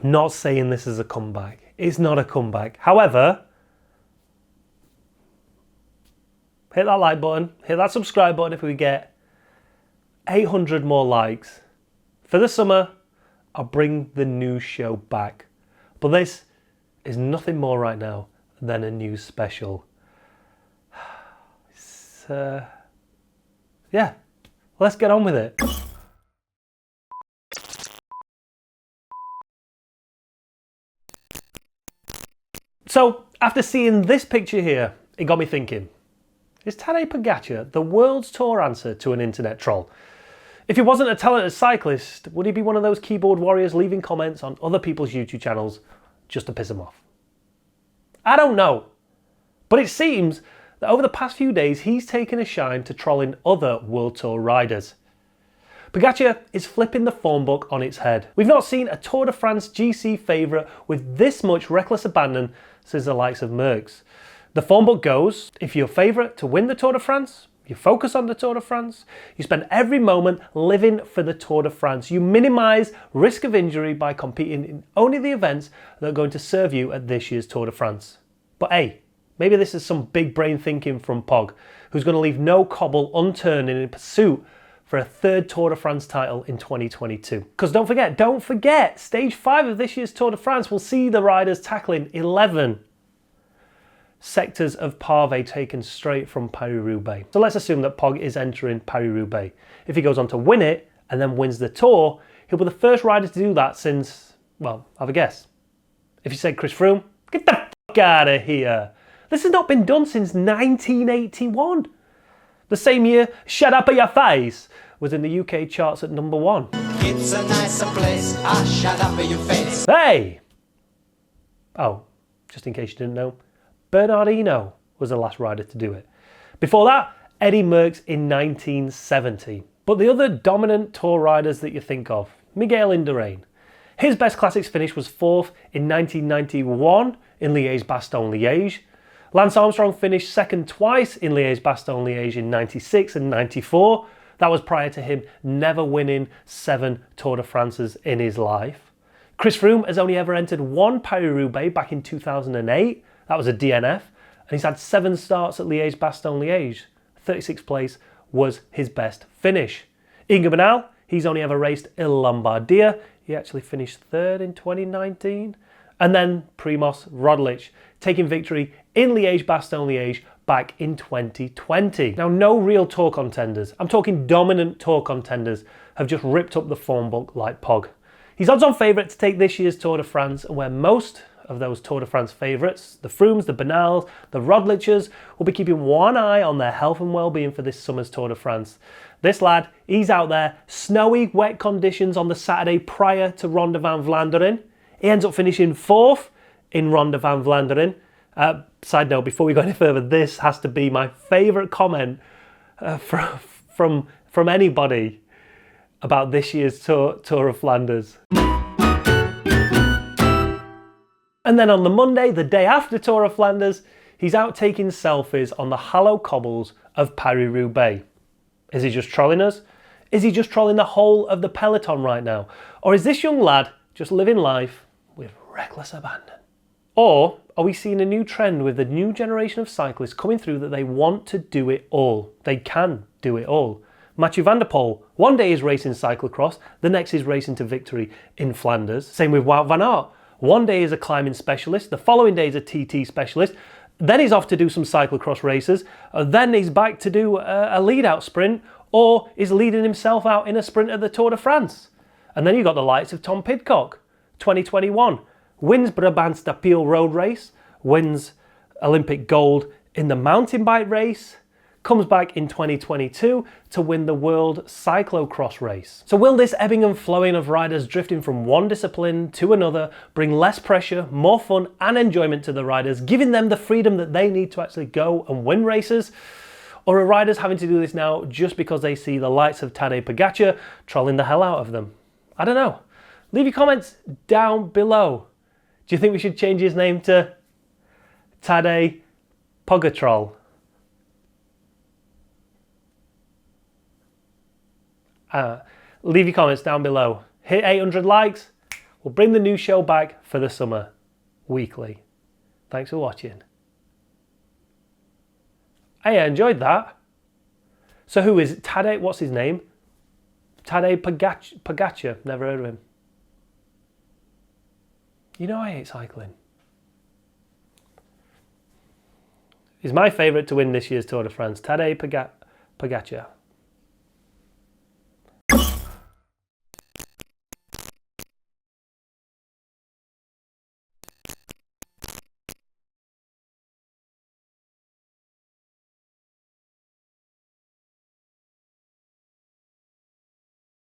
I'm not saying this is a comeback. It's not a comeback. However, hit that like button, hit that subscribe button if we get 800 more likes. For the summer, I'll bring the news show back. But this is nothing more right now than a news special. Yeah, let's get on with it. So, after seeing this picture here, it got me thinking, is Tadej Pogacar the world's tour answer to an internet troll? If he wasn't a talented cyclist, would he be one of those keyboard warriors leaving comments on other people's YouTube channels just to piss them off? I don't know. But it seems that over the past few days, he's taken a shine to trolling other World Tour riders. Pogacar is flipping the form book on its head. We've not seen a Tour de France GC favourite with this much reckless abandon since the likes of Merckx. The form book goes, if you're favourite to win the Tour de France, you focus on the Tour de France, you spend every moment living for the Tour de France, you minimise risk of injury by competing in only the events that are going to serve you at this year's Tour de France. But hey, maybe this is some big brain thinking from Pog, who's going to leave no cobble unturned in pursuit for a third Tour de France title in 2022. Because don't forget, stage 5 of this year's Tour de France will see the riders tackling 11 sectors of pavé taken straight from Paris-Roubaix. So let's assume that Pog is entering Paris-Roubaix. If he goes on to win it and then wins the Tour, he'll be the first rider to do that since, well, have a guess. If you said Chris Froome, get the fuck out of here. This has not been done since 1981. The same year, Shut Up Your Face was in the UK charts at number 1. It's a nicer place, shut up your face. Hey! Oh, just in case you didn't know, Bernardino was the last rider to do it. Before that, Eddie Merckx in 1970. But the other dominant Tour riders that you think of, Miguel Indurain. His best classics finish was 4th in 1991 in Liège-Bastogne-Liège. Lance Armstrong finished 2nd twice in Liège-Bastogne-Liège in 96 and 94. That was prior to him never winning 7 Tour de France's in his life. Chris Froome has only ever entered 1 Paris-Roubaix back in 2008. That was a DNF. And he's had 7 starts at Liège-Bastogne-Liège. 36th place was his best finish. Inga Bernal, he's only ever raced Il Lombardia. He actually finished 3rd in 2019. And then Primož Roglič, taking victory in Liège-Bastogne-Liège back in 2020. Now, no real Tour contenders, I'm talking dominant Tour contenders, have just ripped up the form book like Pog. He's odds-on favourite to take this year's Tour de France, and where most of those Tour de France favourites, the Froomes, the Bernals, the Rogličes, will be keeping one eye on their health and well-being for this summer's Tour de France. This lad, he's out there, snowy, wet conditions on the Saturday prior to Ronde van Vlaanderen. He ends up finishing 4th in Ronde van Vlaanderen. Side note, before we go any further, this has to be my favourite comment from anybody about this year's Tour of Flanders. And then on the Monday, the day after Tour of Flanders, he's out taking selfies on the hallowed cobbles of Paris-Roubaix. Is he just trolling us? Is he just trolling the whole of the peloton right now? Or is this young lad just living life with reckless abandon? Or are we seeing a new trend with the new generation of cyclists coming through that they want to do it all? They can do it all. Mathieu van der Poel, one day is racing cyclocross, the next is racing to victory in Flanders. Same with Wout van Aert. One day is a climbing specialist, the following day is a TT specialist, then he's off to do some cyclocross races, then he's back to do a lead-out sprint, or is leading himself out in a sprint at the Tour de France. And then you've got the likes of Tom Pidcock, 2021, wins Brabantse Pijl road race, wins Olympic gold in the mountain bike race, comes back in 2022 to win the World Cyclocross race. So will this ebbing and flowing of riders drifting from one discipline to another bring less pressure, more fun and enjoyment to the riders, giving them the freedom that they need to actually go and win races? Or are riders having to do this now just because they see the likes of Tadej Pogacar trolling the hell out of them? I don't know. Leave your comments down below. Do you think we should change his name to Tadej Pogacar? Leave your comments down below. Hit 800 likes, We'll bring the new show back for the summer, weekly. Thanks for watching. Hey, I enjoyed that. So who is Tadej? What's his name? Tadej Pogacar. Never heard of him. You know I hate cycling. He's my favourite to win this year's Tour de France. Tadej Pogacar.